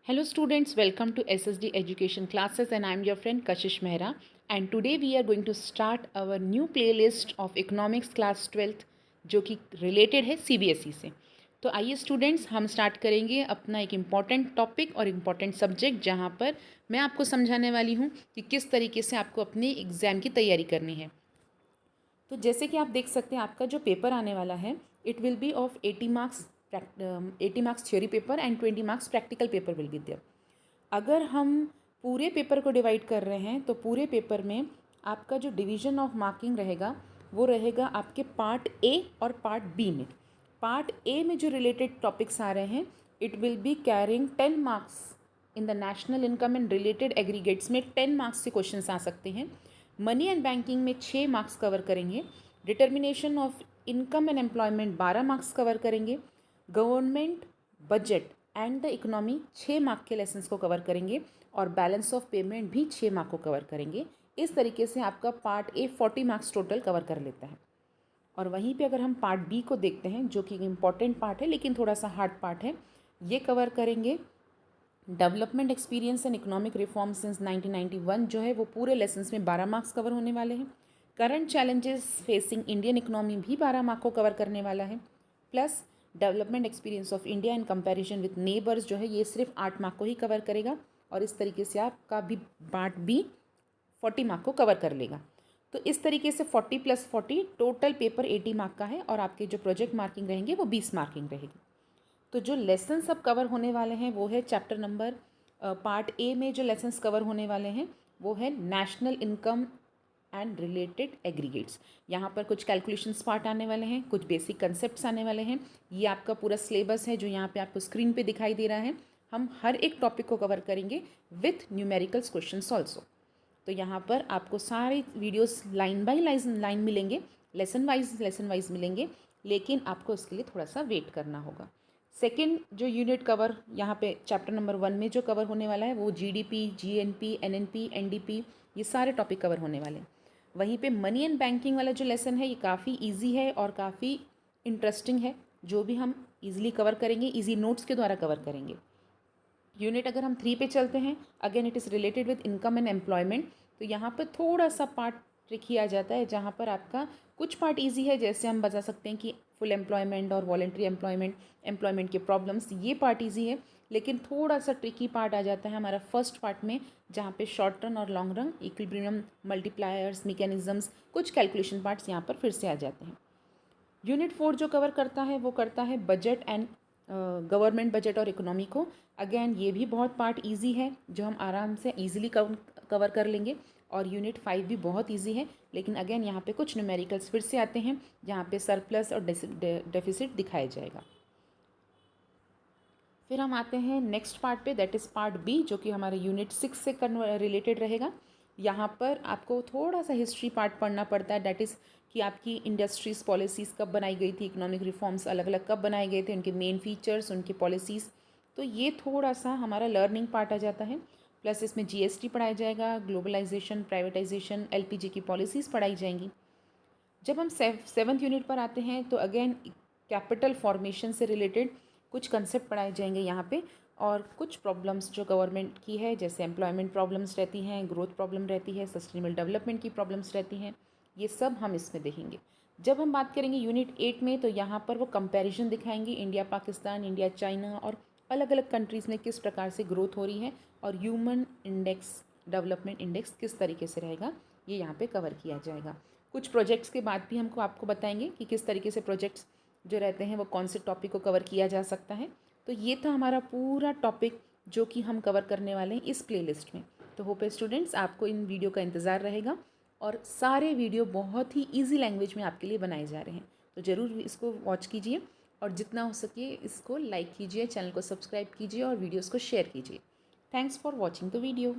Hello students, welcome to SSD Education Classes and I am your friend Kashish Mehra and today we are going to start our new playlist of Economics Class 12th जो कि related है CBSE से। तो आइए students हम start करेंगे अपना एक इम्पॉर्टेंट टॉपिक और इम्पॉर्टेंट सब्जेक्ट जहाँ पर मैं आपको समझाने वाली हूँ कि किस तरीके से आपको अपने एग्ज़ाम की तैयारी करनी है। तो जैसे कि आप देख सकते हैं आपका जो पेपर आने वाला है it will be of 80 marks theory paper and 20 marks practical paper will be there. अगर हम पूरे पेपर को डिवाइड कर रहे हैं तो पूरे पेपर में आपका जो डिवीजन ऑफ मार्किंग रहेगा वो रहेगा आपके पार्ट ए और पार्ट बी में। पार्ट ए में जो रिलेटेड टॉपिक्स आ रहे हैं it will be carrying 10 marks in the national income and related aggregates में 10 मार्क्स से क्वेश्चंस आ सकते हैं। मनी एंड बैंकिंग में 6 मार्क्स कवर करेंगे। Determination of income and employment 12 marks cover करेंगे। Government budget and the economy 6 mark के lessons को cover करेंगे और बैलेंस ऑफ पेमेंट भी 6 मार्क को कवर करेंगे। इस तरीके से आपका part A 40 marks total cover कर लेता है। और वहीं पे अगर हम पार्ट बी को देखते हैं जो कि इम्पॉर्टेंट पार्ट है लेकिन थोड़ा सा हार्ड पार्ट है, ये कवर करेंगे development experience and economic reform since 1991 जो है वो पूरे लेसन्स में 12 मार्क्स कवर होने वाले हैं। Current challenges facing Indian economy भी 12 मार्क को कवर करने वाला है। Plus development experience of India in comparison with neighbours जो है ये सिर्फ 8 मार्क को ही कवर करेगा और इस तरीके से आपका भी पार्ट बी 40 मार्क को कवर कर लेगा। तो इस तरीके से 40 + 40 टोटल पेपर 80 मार्क का है और आपके जो प्रोजेक्ट मार्किंग रहेंगे वो 20 मार्किंग रहेगी। तो जो लेसन सब कवर होने वाले हैं वो है चैप्टर नंबर पार्ट ए में जो लेसन्स कवर होने वाले हैं वो है national income and related aggregates. यहाँ पर कुछ कैलकुलेशंस पार्ट आने वाले हैं, कुछ बेसिक कंसेप्ट्स आने वाले हैं। ये आपका पूरा सिलेबस है जो यहाँ पे आपको स्क्रीन पे दिखाई दे रहा है। हम हर एक टॉपिक को कवर करेंगे विथ न्यूमेरिकल्स क्वेश्चंस ऑल्सो। तो यहाँ पर आपको सारे वीडियोस लाइन बाय लाइन मिलेंगे, लेसन वाइज मिलेंगे, लेकिन आपको उसके लिए थोड़ा सा वेट करना होगा। सेकेंड जो यूनिट कवर यहाँ पे चैप्टर नंबर 1 में जो कवर होने वाला है वो जीडीपी, जीएनपी, एनएनपी, एनडीपी ये सारे टॉपिक कवर होने वाले हैं। वहीं पे मनी एंड बैंकिंग वाला जो लेसन है ये काफ़ी इजी है और काफ़ी इंटरेस्टिंग है, जो भी हम इजीली कवर करेंगे, इजी नोट्स के द्वारा कवर करेंगे। यूनिट अगर हम 3 पे चलते हैं, again it is related with income and employment. तो यहाँ पर थोड़ा सा पार्ट ट्रिकी आ जाता है जहाँ पर आपका कुछ पार्ट इजी है, जैसे हम बता सकते हैं कि फुल एम्प्लॉयमेंट और वॉलेंट्री एम्प्लॉयमेंट के प्रॉब्लम्स, ये पार्ट इजी है। लेकिन थोड़ा सा ट्रिकी पार्ट आ जाता है हमारा फर्स्ट पार्ट में, जहाँ पे शॉर्ट रन और long run, equilibrium, multipliers, mechanisms, कुछ कैलकुलेशन पार्ट्स यहाँ पर फिर से आ जाते हैं। यूनिट 4 जो कवर करता है वो करता है बजट एंड गवर्नमेंट बजट और इकोनॉमी को। अगेन ये भी बहुत पार्ट इजी है जो हम आराम से इजीली कवर कर लेंगे। और यूनिट 5 भी बहुत इजी है, लेकिन अगेन यहाँ पे कुछ न्यूमेरिकल्स फिर से आते हैं जहाँ पे सरप्लस और डेफिसिट दिखाया जाएगा। फिर हम आते हैं नेक्स्ट पार्ट पे, दैट इज़ पार्ट बी जो कि हमारे यूनिट 6 से रिलेटेड रहेगा। यहाँ पर आपको थोड़ा सा हिस्ट्री पार्ट पढ़ना पड़ता है, दैट इज़ कि आपकी इंडस्ट्रीज़ पॉलिसीज़ कब बनाई गई थी, इकोनॉमिक रिफॉर्म्स अलग अलग कब बनाए गए थे, उनके मेन फीचर्स, उनकी पॉलिसीज़। तो ये थोड़ा सा हमारा लर्निंग पार्ट आ जाता है। प्लस इसमें जीएसटी पढ़ाया जाएगा, ग्लोबलाइजेशन, प्राइवेटाइजेशन, एलपीजी की पॉलिसीज़ पढ़ाई जाएंगी। जब हम 7th यूनिट पर आते हैं तो अगेन कैपिटल फॉर्मेशन से रिलेटेड कुछ कंसेप्ट पढ़ाए जाएंगे यहाँ पे, और कुछ प्रॉब्लम्स जो गवर्नमेंट की है, जैसे एम्प्लॉयमेंट प्रॉब्लम्स रहती हैं, ग्रोथ प्रॉब्लम रहती है, सस्टेनेबल डेवलपमेंट की प्रॉब्लम्स रहती हैं, ये सब हम इसमें देखेंगे। जब हम बात करेंगे यूनिट 8 में तो यहाँ पर वो कंपैरिजन दिखाएंगे इंडिया पाकिस्तान, इंडिया चाइना और अलग अलग कंट्रीज़ में किस प्रकार से ग्रोथ हो रही है और ह्यूमन इंडेक्स, डेवलपमेंट इंडेक्स किस तरीके से रहेगा, ये यहाँ पे कवर किया जाएगा। कुछ प्रोजेक्ट्स के बाद भी हमको आपको बताएंगे कि किस तरीके से प्रोजेक्ट्स जो रहते हैं वो कौन से टॉपिक को कवर किया जा सकता है। तो ये था हमारा पूरा टॉपिक जो कि हम कवर करने वाले हैं इस प्लेलिस्ट में। तो होप है स्टूडेंट्स आपको इन वीडियो का इंतज़ार रहेगा और सारे वीडियो बहुत ही ईजी लैंग्वेज में आपके लिए बनाए जा रहे हैं। तो ज़रूर इसको वॉच कीजिए और जितना हो सके इसको लाइक कीजिए, चैनल को सब्सक्राइब कीजिए और वीडियोज़ को शेयर कीजिए। Thanks for watching the video.